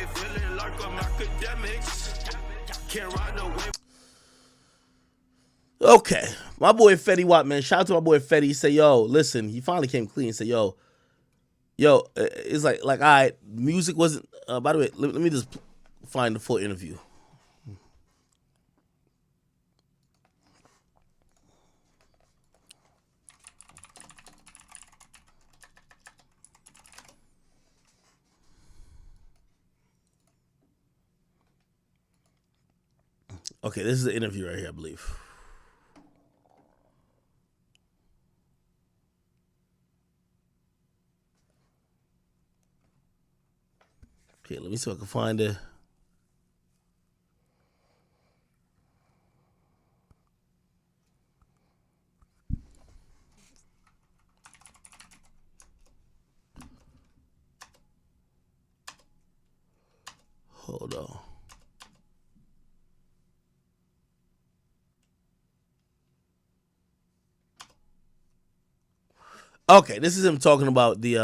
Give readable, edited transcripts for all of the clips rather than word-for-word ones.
feeling like I'm Akademiks. Can't ride away. Okay, my boy Fetty Wap, man. Shout out to my boy Fetty. He said, "Yo, listen." He finally came clean. He said, "Yo, it's like, all right, music wasn't." By the way, let me just find the full interview. Okay, this is the interview right here, I believe. Okay, let me see if I can find it. Hold on. Okay, this is him talking about the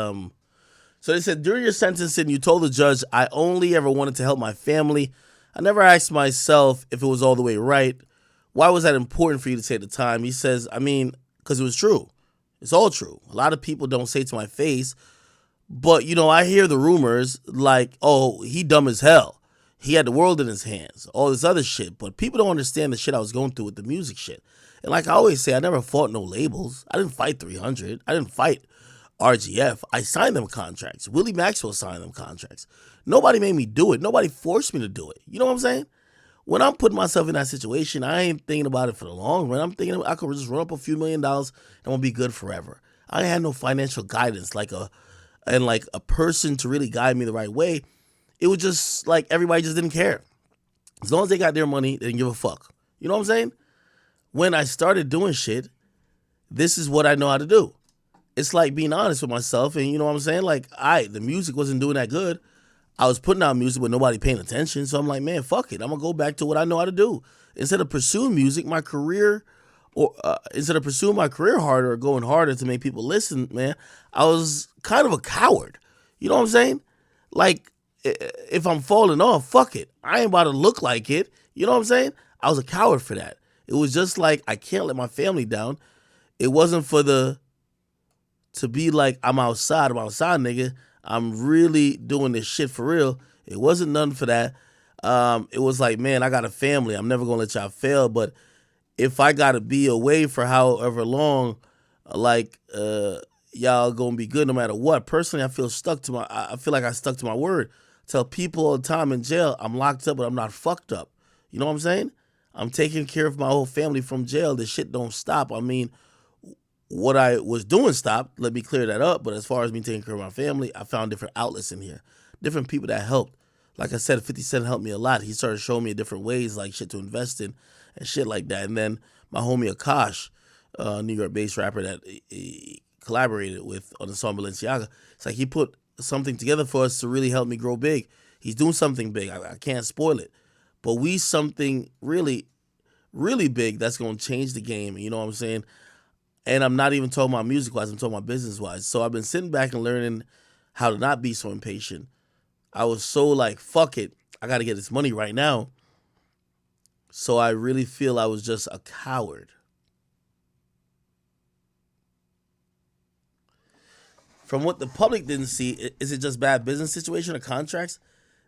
So they said, during your sentencing, you told the judge, I only ever wanted to help my family. I never asked myself if it was all the way right. Why was that important for you to say at the time? He says, I mean, because it was true. It's all true. A lot of people don't say it to my face, but, I hear the rumors like, oh, he dumb as hell. He had the world in his hands, all this other shit. But people don't understand the shit I was going through with the music shit. And like I always say, I never fought no labels. I didn't fight 300. I didn't fight RGF. I signed them contracts. Willie Maxwell signed them contracts. Nobody made me do it. Nobody forced me to do it. You know what I'm saying? When I'm putting myself in that situation, I ain't thinking about it for the long run. I'm thinking I could just run up a few $1,000,000 and I'm gonna be good forever. I had no financial guidance like a person to really guide me the right way. It was just like everybody just didn't care. As long as they got their money, they didn't give a fuck. You know what I'm saying? When I started doing shit, this is what I know how to do. It's like being honest with myself, and you know what I'm saying? Like, the music wasn't doing that good. I was putting out music with nobody paying attention, so I'm like, man, fuck it. I'm gonna go back to what I know how to do. Instead of pursuing music, instead of pursuing my career harder or going harder to make people listen, man, I was kind of a coward. You know what I'm saying? Like, if I'm falling off, fuck it. I ain't about to look like it. You know what I'm saying? I was a coward for that. It was just like, I can't let my family down. It wasn't to be like, I'm outside, nigga. I'm really doing this shit for real. It wasn't nothing for that. It was like, man, I got a family. I'm never gonna let y'all fail. But if I gotta be away for however long, y'all gonna be good no matter what. Personally, I feel like I stuck to my word. Tell people all the time in jail, I'm locked up, but I'm not fucked up. You know what I'm saying? I'm taking care of my whole family from jail. This shit don't stop. I mean, what I was doing stopped. Let me clear that up. But as far as me taking care of my family, I found different outlets in here. Different people that helped. Like I said, 50 Cent helped me a lot. He started showing me different ways, like shit to invest in and shit like that. And then my homie Akash, New York-based rapper that he collaborated with on the song Balenciaga, it's like he put something together for us to really help me grow big. He's doing something big. I can't spoil it. But something really, really big that's going to change the game. You know what I'm saying? And I'm not even talking about music-wise. I'm talking about business-wise. So I've been sitting back and learning how to not be so impatient. I was so like, fuck it. I got to get this money right now. So I really feel I was just a coward. From what the public didn't see, is it just bad business situation or contracts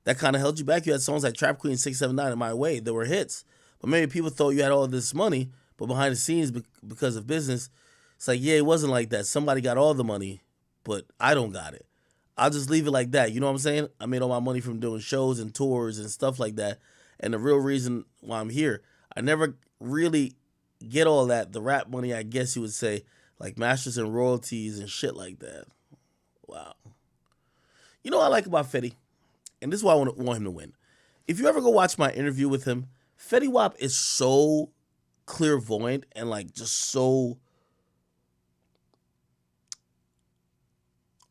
that kind of held you back? You had songs like Trap Queen 679 in My Way. They were hits. But maybe people thought you had all this money, but behind the scenes, because of business, it's like, yeah, it wasn't like that. Somebody got all the money, but I don't got it. I'll just leave it like that. You know what I'm saying? I made all my money from doing shows and tours and stuff like that. And the real reason why I'm here, I never really get all that, the rap money, I guess you would say, like masters and royalties and shit like that. Wow. You know what I like about Fetty? And this is why I want him to win. If you ever go watch my interview with him, Fetty Wap is so clairvoyant and like just so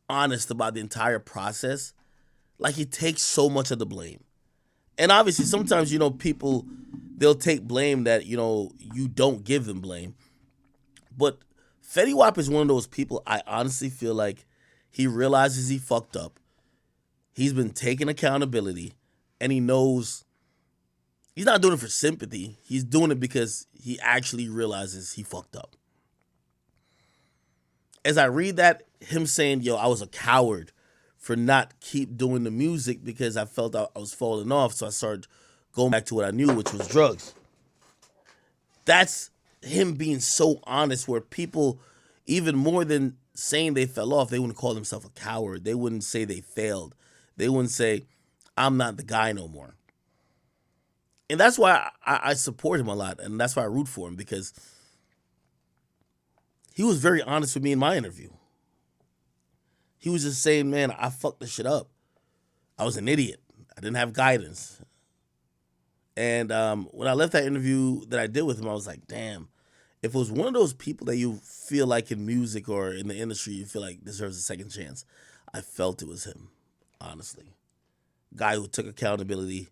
honest about the entire process. Like he takes so much of the blame. And obviously sometimes, people, they'll take blame that, you don't give them blame. But Fetty Wap is one of those people I honestly feel like he realizes he fucked up. He's been taking accountability, and he knows he's not doing it for sympathy. He's doing it because he actually realizes he fucked up. As I read that, him saying, yo, I was a coward for not keep doing the music because I felt I was falling off, so I started going back to what I knew, which was drugs. That's him being so honest, where people, even more than saying they fell off, they wouldn't call themselves a coward. They wouldn't say they failed. They wouldn't say, I'm not the guy no more. And that's why I support him a lot, and that's why I root for him, because he was very honest with me in my interview. He was just saying, man, I fucked this shit up. I was an idiot. I didn't have guidance. And when I left that interview that I did with him, I was like, damn, if it was one of those people that you feel like in music or in the industry, you feel like deserves a second chance, I felt it was him, honestly. Guy who took accountability.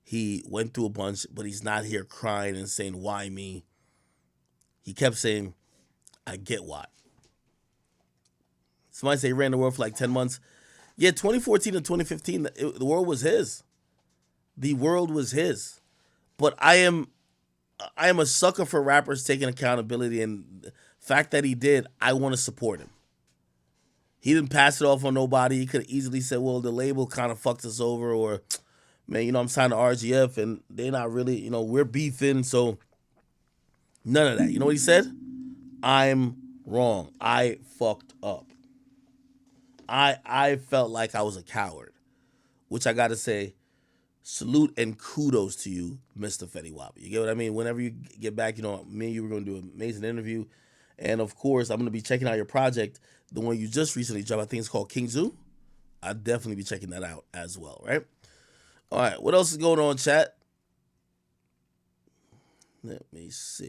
He went through a bunch, but he's not here crying and saying, why me? He kept saying, I get why. Somebody say he ran the world for like 10 months. Yeah, 2014 and 2015, the world was his. The world was his. But I am a sucker for rappers taking accountability, and the fact that he did, I want to support him. He didn't pass it off on nobody. He could have easily said, well, the label kind of fucked us over, or, man, I'm signed to RGF, and they're not really, we're beefing, so none of that. You know what he said? I'm wrong. I fucked up. I felt like I was a coward, which I got to say, salute and kudos to you, Mr. Fetty Wap. You get what I mean? Whenever you get back, me and you were going to do an amazing interview. And, of course, I'm going to be checking out your project, the one you just recently dropped. I think it's called King Zoo. I'll definitely be checking that out as well, right? All right, what else is going on, chat? Let me see.